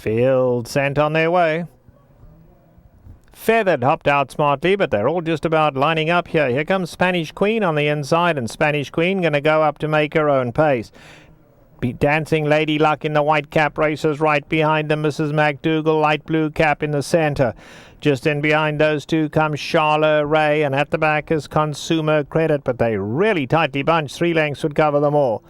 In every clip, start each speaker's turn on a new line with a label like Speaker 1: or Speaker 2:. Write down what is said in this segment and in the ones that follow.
Speaker 1: Field sent on their way. Feathered hopped out smartly, but they're all just about lining up here. Here comes Spanish Queen on the inside, and Spanish Queen going to go up to make her own pace. Dancing Lady Luck in the white cap races right behind them. Mrs. MacDougall, light blue cap in the centre. Just in behind those two comes Charlotte Ray, and at the back is Consumer Credit, but they really tightly bunched. 3 lengths would cover them all.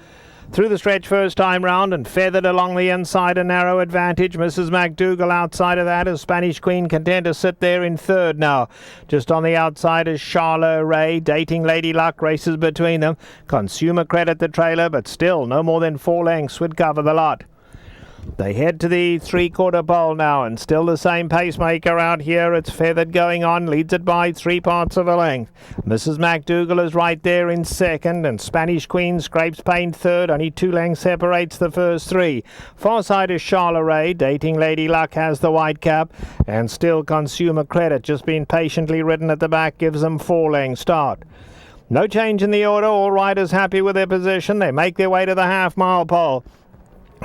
Speaker 1: Through the stretch first time round, and Feathered along the inside, a narrow advantage. Mrs. MacDougall outside of that, as Spanish Queen content to sit there in third now. Just on the outside is Charlotte Ray. Dating Lady Luck races between them. Consumer Credit the trailer, but still no more than 4 lengths would cover the lot. They head to the 3/4 pole now, and still the same pacemaker out here. It's Feathered going on, leads it by 3 parts of a length. Mrs. MacDougall is right there in second, and Spanish Queen scrapes paint third. Only 2 lengths separates the first 3. Far side is Charlotte Ray. Dating Lady Luck has the white cap, and still Consumer Credit, just been patiently ridden at the back, gives them 4 lengths start. No change in the order. All riders happy with their position. They make their way to the half-mile pole.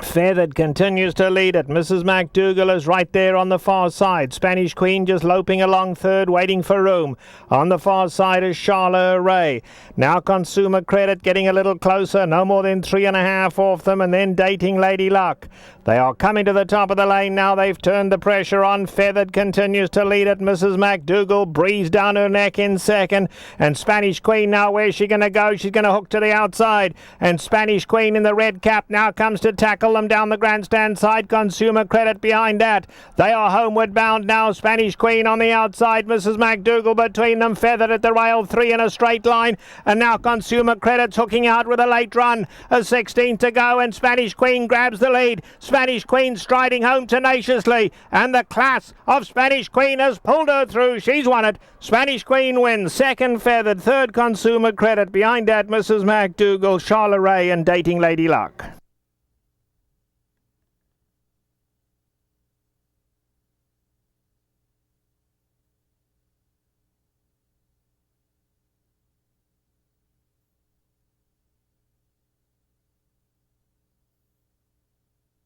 Speaker 1: Feathered continues to lead it. Mrs. MacDougall is right there on the far side. Spanish Queen just loping along third, waiting for room. On the far side is Charlotte Ray. Now Consumer Credit getting a little closer. No more than 3.5 off them, and then Dating Lady Luck. They are coming to the top of the lane now. They've turned the pressure on. Feathered continues to lead it. Mrs. MacDougall breathes down her neck in second. And Spanish Queen now, where's she going to go? She's going to hook to the outside. And Spanish Queen in the red cap now comes to tackle them down the grandstand side. Consumer Credit behind that. They are homeward bound now. Spanish Queen on the outside. Mrs. MacDougall between them. Feathered at the rail. 3 in a straight line. And now Consumer Credit's hooking out with a late run. A 16 to go, and Spanish Queen grabs the lead. Spanish Queen striding home tenaciously, and the class of Spanish Queen has pulled her through. She's won it. Spanish Queen wins. Second Feathered, third Consumer Credit. Behind that, Mrs. MacDougall, Charlotte Ray, and Dating Lady Luck.